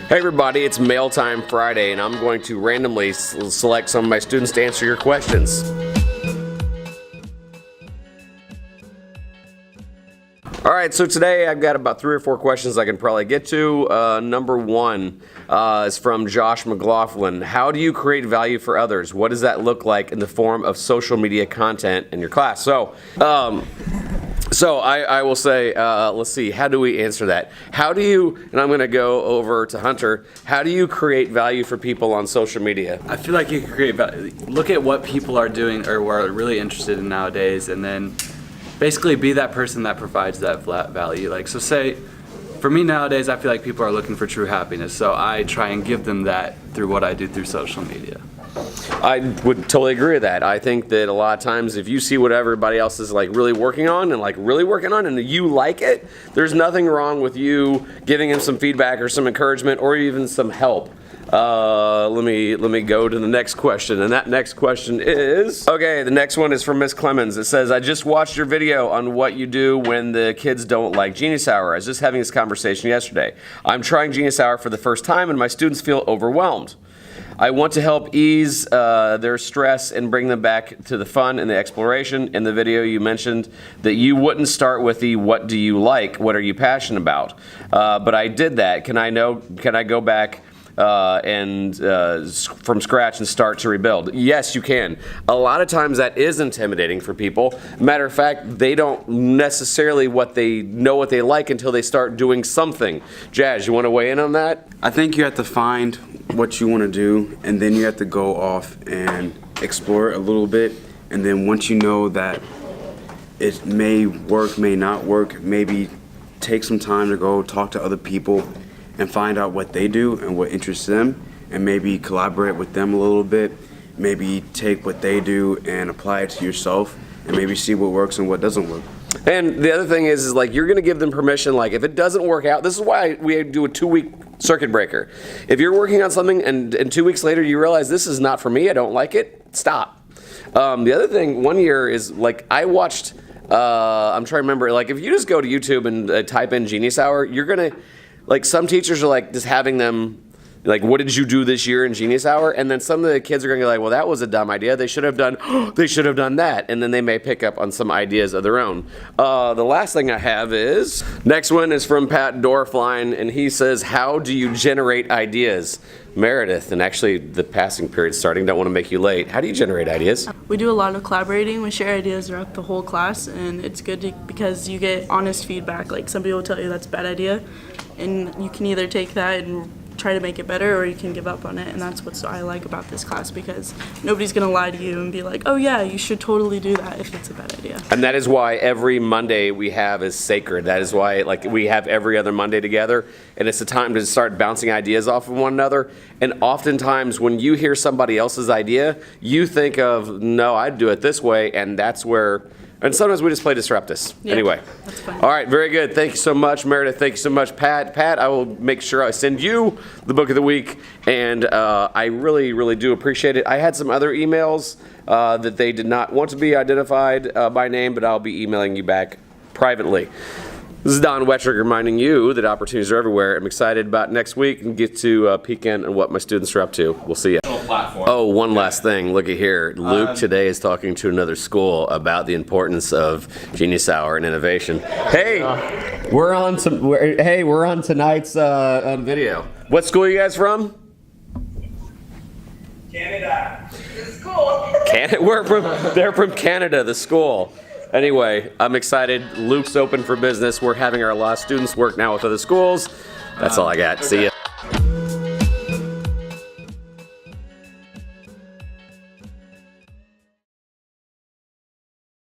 Hey everybody, it's Mail Time Friday, and I'm going to randomly select some of my students to answer your questions. Alright, so today I've got about 3 or 4 questions I can probably get to. Number 1 is from Josh McLaughlin. How do you create value for others? What does that look like in the form of social media content in your class? So I will say, let's see, how do we answer that? How do you, and I'm going to go over to Hunter, how do you create value for people on social media? I feel like you can create value. Look at what people are doing or are really interested in nowadays, and then basically be that person that provides that value. Like, so say, for me nowadays, I feel like people are looking for true happiness, so I try and give them that through what I do through social media. I would totally agree with that. I think that a lot of times if you see what everybody else is really working on and you like it, there's nothing wrong with you giving them some feedback or some encouragement or even some help. Let me go to the next question, and that next question is, okay, the next one is from Miss Clemens. It says, I just watched your video on what you do when the kids don't like Genius Hour. I was just having this conversation yesterday. I'm trying Genius Hour for the first time and my students feel overwhelmed. I want to help ease their stress and bring them back to the fun and the exploration. In the video you mentioned that you wouldn't start with the what do you like, what are you passionate about? But I did that. Can I go back from scratch and start to rebuild? Yes, you can. A lot of times that is intimidating for people. Matter of fact, they don't necessarily know what they like until they start doing something. Jazz, you want to weigh in on that? I think you have to find what you want to do, and then you have to go off and explore it a little bit, and then once you know that it may work, may not work, maybe take some time to go talk to other people and find out what they do and what interests them, and maybe collaborate with them a little bit, maybe take what they do and apply it to yourself, and maybe see what works and what doesn't work. And the other thing is like you're going to give them permission. Like if it doesn't work out, this is why we do a 2-week circuit breaker. If you're working on something and 2 weeks later you realize this is not for me, I don't like it, stop. The other thing, one year is like I watched. I'm trying to remember. Like if you just go to YouTube and type in Genius Hour, you're gonna like some teachers are like just having them. Like, what did you do this year in Genius Hour? And then some of the kids are going to be like, well, that was a dumb idea. They should have done that. And then they may pick up on some ideas of their own. The last thing I have is, next one is from Pat Dorfline, and he says, how do you generate ideas? Meredith, and actually the passing period's starting, don't want to make you late. How do you generate ideas? We do a lot of collaborating. We share ideas throughout the whole class, and it's good because you get honest feedback. Like some people will tell you that's a bad idea, and you can either take that and try to make it better, or you can give up on it. And that's what I like about this class, because nobody's gonna lie to you and be like, oh yeah, you should totally do that if it's a bad idea. And that is why every Monday we have is sacred. That is why we have every other Monday together, and it's a time to start bouncing ideas off of one another. And oftentimes when you hear somebody else's idea, you think of, no, I'd do it this way, and that's where. And sometimes we just play Disruptus. Yeah, anyway. That's fine. All right, very good. Thank you so much, Meredith. Thank you so much, Pat. Pat, I will make sure I send you the book of the week, and I really, really do appreciate it. I had some other emails that they did not want to be identified by name, but I'll be emailing you back privately. This is Don Wettrick reminding you that opportunities are everywhere. I'm excited about next week and get to peek in on what my students are up to. We'll see you. Oh, one last thing. Look at here. Luke today is talking to another school about the importance of Genius Hour and innovation. Hey, we're on tonight's video. What school are you guys from? Canada. The school. They're from Canada, the school. Anyway, I'm excited. Luke's open for business. We're having our last students work now with other schools. That's all I got. See ya.